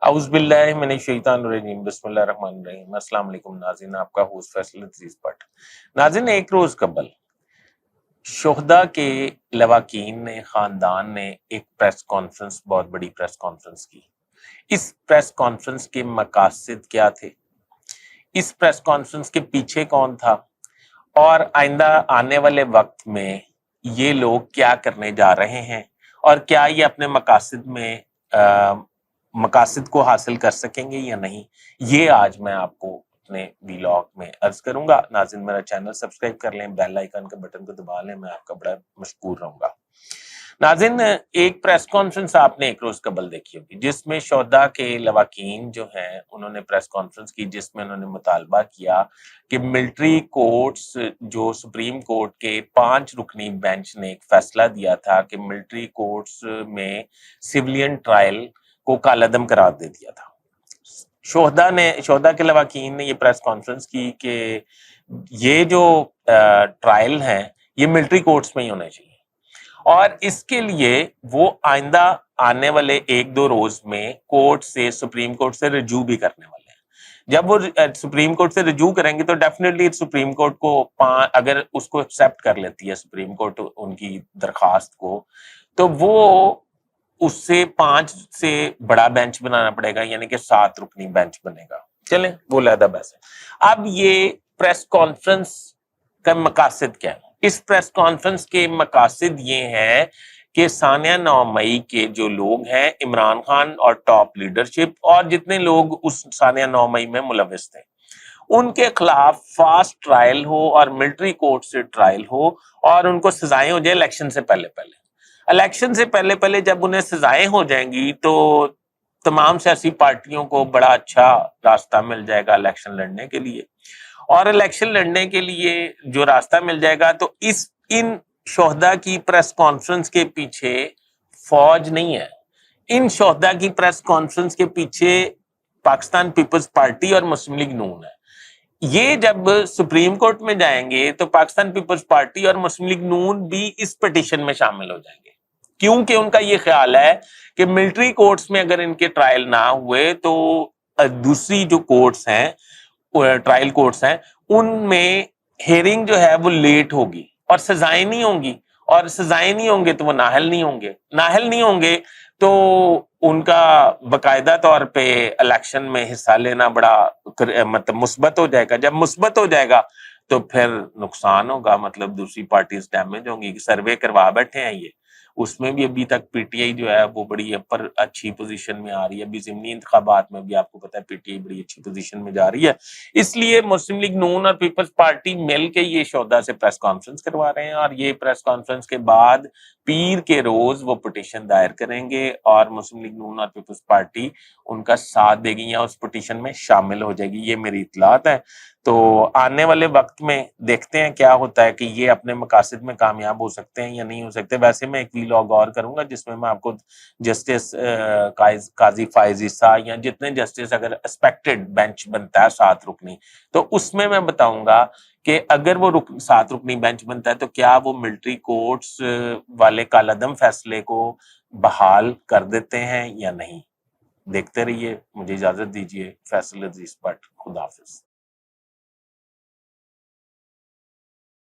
اعوذ باللہ من الشیطان الرجیم بسم اللہ الرحمن الرحیم۔ السلام علیکم ناظرین، آپ کا ہوسٹ فیصل عزیز بٹ۔ ناظرین، ایک روز قبل شہداء کے لواحقین نے، خاندان نے ایک پریس کانفرنس، بہت بڑی پریس کانفرنس کی۔ اس پریس کانفرنس کے مقاصد کیا تھے، اس پریس کانفرنس کے پیچھے کون تھا، اور آئندہ آنے والے وقت میں یہ لوگ کیا کرنے جا رہے ہیں، اور کیا یہ اپنے مقاصد کو حاصل کر سکیں گے یا نہیں، یہ آج میں آپ کو اپنے ویلاگ میں عرض کروں گا۔ ناظرین، میرا چینل سبسکرائب کر لیں، بیل آئیکن کے بٹن کو دبا لیں، میں آپ کا بڑا مشکور رہوں گا۔ ناظرین، ایک پریس کانفرنس آپ نے ایک روز قبل دیکھی ہوگی جس میں شہداء کے لواحقین جو ہیں انہوں نے پریس کانفرنس کی، جس میں انہوں نے مطالبہ کیا کہ ملٹری کورٹس، جو سپریم کورٹ کے 5 رکنی بینچ نے ایک فیصلہ دیا تھا کہ ملٹری کورٹس میں سیولین ٹرائل کو کالعدم قرار دے دیا تھا۔ شہداء کے لواحقین نے یہ پریس کانفرنس کی کہ یہ جو ٹرائل ہیں یہ ملٹری کورٹس میں ہی ہونے چاہیے، اور اس کے لیے وہ آئندہ آنے والے 1-2 روز میں کورٹ سے، سپریم کورٹ سے رجوع بھی کرنے والے ہیں۔ جب وہ سپریم کورٹ سے رجوع کریں گے تو ڈیفینیٹلی سپریم کورٹ کو اگر اس کو ایکسیپٹ کر لیتی ہے سپریم کورٹ ان کی درخواست کو، تو وہ اس سے 5 سے بڑا بینچ بنانا پڑے گا، یعنی کہ 7 رکنی بینچ بنے گا۔ چلیں وہ علیحدہ بحث ہے۔ اب یہ پریس کانفرنس کا مقاصد کیا ہے؟ اس پریس کانفرنس کے مقاصد یہ ہے کہ ثانیہ 9 مئی کے جو لوگ ہیں، عمران خان اور ٹاپ لیڈرشپ اور جتنے لوگ اس ثانیہ 9 مئی میں ملوث تھے، ان کے خلاف فاسٹ ٹرائل ہو اور ملٹری کورٹ سے ٹرائل ہو، اور ان کو سزائیں ہو جائے الیکشن سے پہلے پہلے۔ الیکشن سے پہلے پہلے جب انہیں سزائیں ہو جائیں گی تو تمام سیاسی پارٹیوں کو بڑا اچھا راستہ مل جائے گا الیکشن لڑنے کے لیے، اور الیکشن لڑنے کے لیے جو راستہ مل جائے گا تو ان شہداء کی پریس کانفرنس کے پیچھے فوج نہیں ہے، ان شہداء کی پریس کانفرنس کے پیچھے پاکستان پیپلز پارٹی اور مسلم لیگ نون ہے۔ یہ جب سپریم کورٹ میں جائیں گے تو پاکستان پیپلز پارٹی اور مسلم لیگ نون بھی اس پٹیشن میں شامل ہو جائیں گے، کیونکہ ان کا یہ خیال ہے کہ ملٹری کورٹس میں اگر ان کے ٹرائل نہ ہوئے تو دوسری جو کورٹس ہیں، ٹرائل کورٹس ہیں، ان میں ہیئرنگ جو ہے وہ لیٹ ہوگی اور سزائیں نہیں ہوں گی، اور سزائیں نہیں ہوں گے تو وہ نااہل نہیں ہوں گے تو ان کا باقاعدہ طور پہ الیکشن میں حصہ لینا بڑا مطلب مثبت ہو جائے گا۔ جب مثبت ہو جائے گا تو پھر نقصان ہوگا، مطلب دوسری پارٹیز ڈیمیج ہوں گی۔ سروے کروا بیٹھے ہیں یہ، اس میں بھی ابھی تک پی ٹی آئی جو ہے وہ بڑی پر اچھی پوزیشن میں آ رہی ہے۔ ابھی ضمنی انتخابات میں بھی آپ کو پتہ ہے پی ٹی آئی بڑی اچھی پوزیشن میں جا رہی ہے، اس لیے مسلم لیگ نون اور پیپلز پارٹی مل کے یہ شہداء سے پریس کانفرنس کروا رہے ہیں، اور یہ پریس کانفرنس کے بعد پیر کے روز وہ پٹیشن دائر کریں گے، اور مسلم لیگ نون اور پیپلز پارٹی ان کا ساتھ دے گی یا اس پٹیشن میں شامل ہو جائے گی۔ یہ میری اطلاعات ہے، تو آنے والے وقت میں دیکھتے ہیں کیا ہوتا ہے کہ یہ اپنے مقاصد میں کامیاب ہو سکتے ہیں یا نہیں ہو سکتے۔ ویسے میں ایک ویلاگ اور کروں گا جس میں آپ کو جسٹس قاضی فائز عیسیٰ یا جتنے جسٹس اگر ایکسپیکٹڈ بینچ بنتا ہے 7 رکنی، تو اس میں بتاؤں گا کہ اگر وہ 7 رکنی بینچ بنتا ہے تو کیا وہ ملٹری کورٹس والے کالعدم فیصلے کو بحال کر دیتے ہیں یا نہیں۔ دیکھتے رہیے، مجھے اجازت دیجیے۔ فیصل عزیز بٹ، خدا حافظ۔